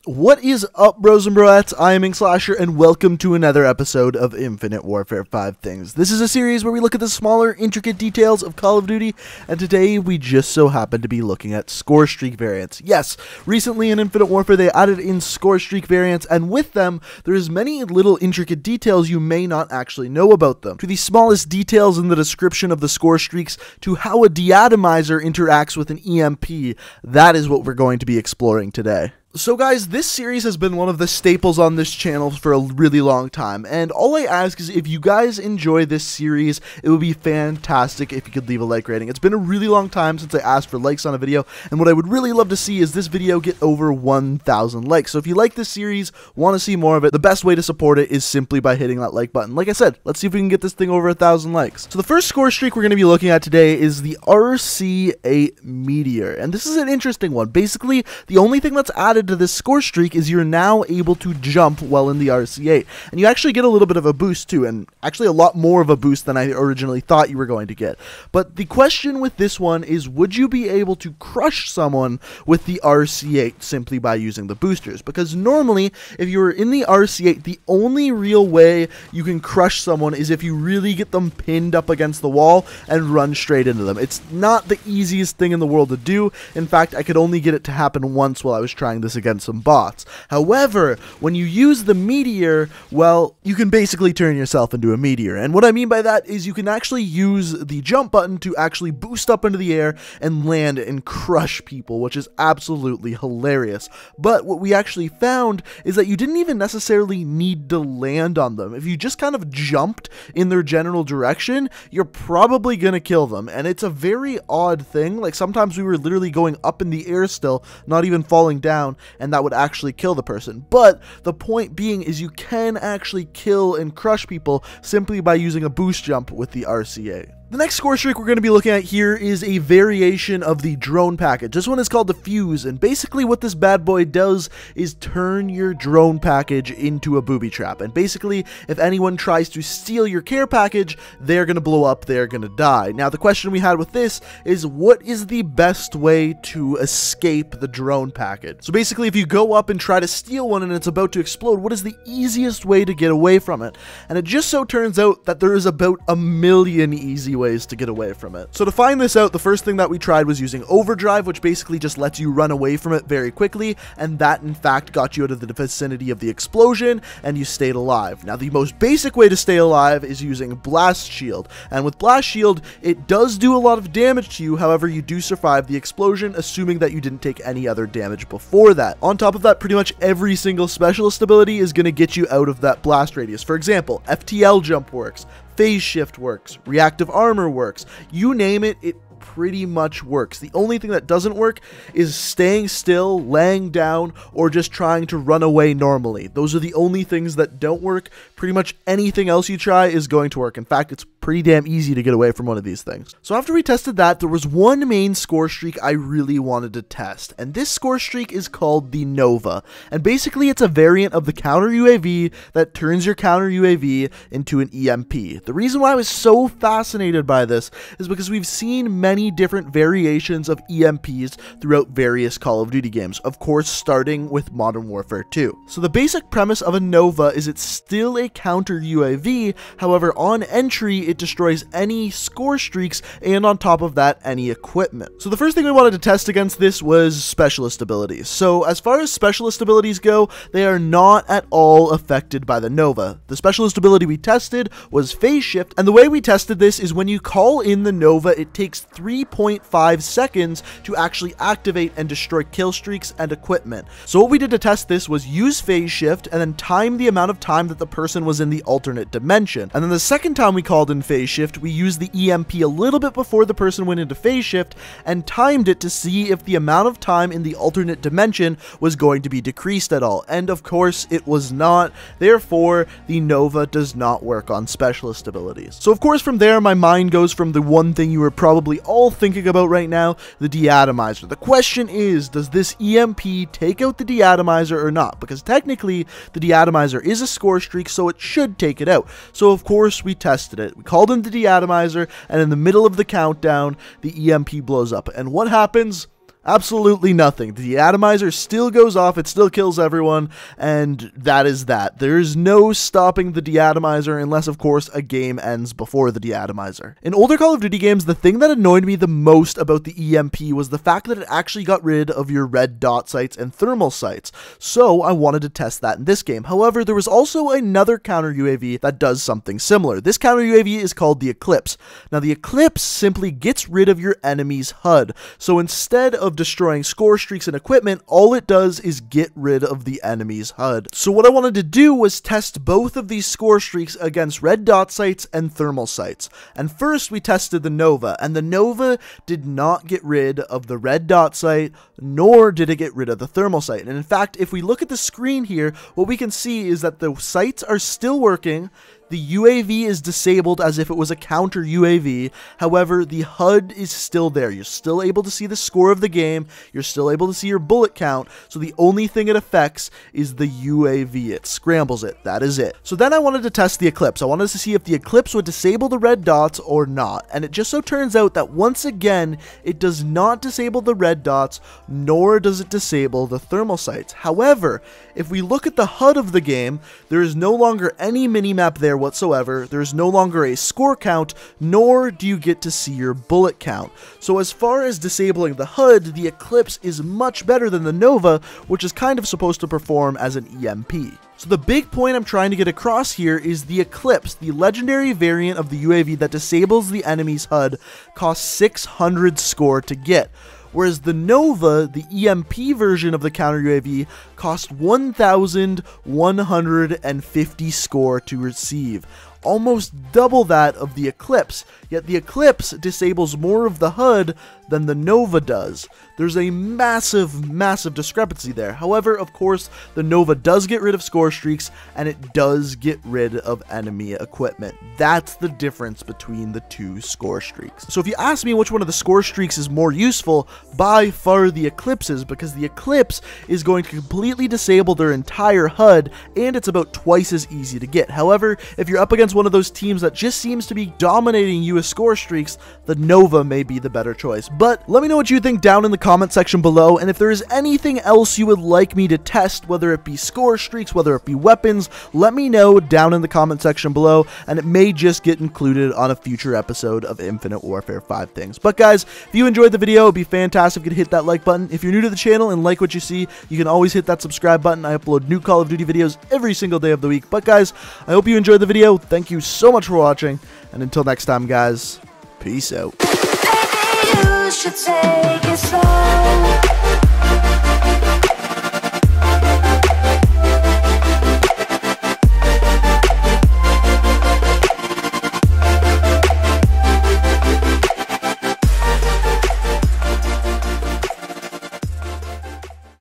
What is up, bros and broettes? I am Inkslasher, and welcome to another episode of Infinite Warfare 5 Things. This is a series where we look at the smaller, intricate details of Call of Duty, and today we just so happen to be looking at Scorestreak variants. Yes, recently in Infinite Warfare they added in Scorestreak variants, and with them, there's many little intricate details you may not actually know about them. To the smallest details in the description of the Scorestreaks, to how a deatomizer interacts with an EMP, that is what we're going to be exploring today. So guys, this series has been one of the staples on this channel for a really long time, and all I ask is if you guys enjoy this series, it would be fantastic if you could leave a like rating. It's been a really long time since I asked for likes on a video, and what I would really love to see is this video get over 1,000 likes. So if you like this series, want to see more of it, the best way to support it is simply by hitting that like button. Like I said, let's see if we can get this thing over 1,000 likes. So the first score streak we're going to be looking at today is the RC8 Meteor, and this is an interesting one. Basically, the only thing that's added to this score streak is you're now able to jump while in the RC8, and you actually get a little bit of a boost too, and actually a lot more of a boost than I originally thought you were going to get. But the question with this one is, would you be able to crush someone with the RC8 simply by using the boosters? Because normally, if you're in the RC8, the only real way you can crush someone is if you really get them pinned up against the wall and run straight into them. It's not the easiest thing in the world to do. In fact, I could only get it to happen once while I was trying this against some bots. However, when you use the Meteor, well, you can basically turn yourself into a meteor. And what I mean by that is you can actually use the jump button to actually boost up into the air and land and crush people, which is absolutely hilarious. But what we actually found is that you didn't even necessarily need to land on them. If you just kind of jumped in their general direction, you're probably gonna kill them. And it's a very odd thing. Like, sometimes we were literally going up in the air still, not even falling down, and that would actually kill the person. But the point being is you can actually kill and crush people simply by using a boost jump with the RC8. The next score streak we're going to be looking at here is a variation of the drone package. This one is called the Fuse, and basically what this bad boy does is turn your drone package into a booby trap. And basically, if anyone tries to steal your care package, they're going to blow up, they're going to die. Now, the question we had with this is, what is the best way to escape the drone package? So basically, if you go up and try to steal one and it's about to explode, what is the easiest way to get away from it? And it just so turns out that there is about a million easy ways to get away from it. So to find this out, the first thing that we tried was using overdrive, which basically just lets you run away from it very quickly, and that in fact got you out of the vicinity of the explosion and you stayed alive. Now, the most basic way to stay alive is using blast shield, and with blast shield it does do a lot of damage to you. However, you do survive the explosion, assuming that you didn't take any other damage before that. On top of that, pretty much every single specialist ability is going to get you out of that blast radius. For example, FTL jump works, phase shift works, reactive armor works, you name it, it pretty much works. The only thing that doesn't work is staying still, laying down, or just trying to run away normally. Those are the only things that don't work. Pretty much anything else you try is going to work. In fact, it's pretty damn easy to get away from one of these things. So after we tested that, there was one main score streak I really wanted to test, and this score streak is called the Nova, and basically it's a variant of the counter UAV that turns your counter UAV into an EMP. The reason why I was so fascinated by this is because we've seen many different variations of EMPs throughout various Call of Duty games, of course starting with Modern Warfare 2. So the basic premise of a Nova is it's still a counter UAV, however on entry it destroys any score streaks, and on top of that, any equipment. So the first thing we wanted to test against this was specialist abilities. So as far as specialist abilities go, they are not at all affected by the Nova. The specialist ability we tested was phase shift, and the way we tested this is when you call in the Nova, it takes 3.5 seconds to actually activate and destroy kill streaks and equipment. So what we did to test this was use phase shift and then time the amount of time that the person was in the alternate dimension. And then the second time we called in phase shift, we used the EMP a little bit before the person went into phase shift and timed it to see if the amount of time in the alternate dimension was going to be decreased at all. And of course, it was not. Therefore, the Nova does not work on specialist abilities. So of course, from there, my mind goes from the one thing you were probably all thinking about right now, the deatomizer. The question is, does this EMP take out the deatomizer or not? Because technically, the deatomizer is a score streak, so it should take it out. So of course, we tested it. We called in the deatomizer, and in the middle of the countdown, the EMP blows up. And what happens? Absolutely nothing. The Atomizer still goes off, it still kills everyone, and that is that. There is no stopping the deatomizer unless, of course, a game ends before the deatomizer. In older Call of Duty games, the thing that annoyed me the most about the EMP was the fact that it actually got rid of your red dot sights and thermal sights, so I wanted to test that in this game. However, there was also another counter UAV that does something similar. This counter UAV is called the Eclipse. Now, the Eclipse simply gets rid of your enemy's HUD, so instead of destroying score streaks and equipment, all it does is get rid of the enemy's HUD. So what I wanted to do was test both of these score streaks against red dot sights and thermal sights. And first we tested the Nova, and the Nova did not get rid of the red dot sight, nor did it get rid of the thermal sight. And in fact, if we look at the screen here, what we can see is that the sights are still working. The UAV is disabled as if it was a counter UAV. However, the HUD is still there. You're still able to see the score of the game. You're still able to see your bullet count. So the only thing it affects is the UAV. It scrambles it. That is it. So then I wanted to test the Eclipse. I wanted to see if the Eclipse would disable the red dots or not. And it just so turns out that once again, it does not disable the red dots, nor does it disable the thermal sights. However, if we look at the HUD of the game, there is no longer any minimap there whatsoever. There's no longer a score count, nor do you get to see your bullet count. So as far as disabling the HUD, the Eclipse is much better than the Nova, which is kind of supposed to perform as an EMP. So the big point I'm trying to get across here is the Eclipse, the legendary variant of the UAV that disables the enemy's HUD, costs 600 score to get. Whereas the Nova, the EMP version of the counter UAV, cost 1,150 score to receive. Almost double that of the Eclipse, yet the Eclipse disables more of the HUD than the Nova does. There's a massive discrepancy there. However, of course, the Nova does get rid of score streaks, and it does get rid of enemy equipment. That's the difference between the two score streaks. So if you ask me which one of the score streaks is more useful, by far the Eclipse is, because the Eclipse is going to completely disable their entire HUD, and it's about twice as easy to get. However, if you're up against one of those teams that just seems to be dominating you with score streaks, the Nova may be the better choice. But let me know what you think down in the comment section below, and if there is anything else you would like me to test, whether it be score streaks, whether it be weapons, let me know down in the comment section below, and it may just get included on a future episode of Infinite Warfare 5 Things. But guys, if you enjoyed the video, it'd be fantastic if you could hit that like button. If you're new to the channel and like what you see, you can always hit that subscribe button. I upload new Call of Duty videos every single day of the week. But guys, I hope you enjoyed the video. Thank you so much for watching, and until next time guys, peace out. You should take it slow.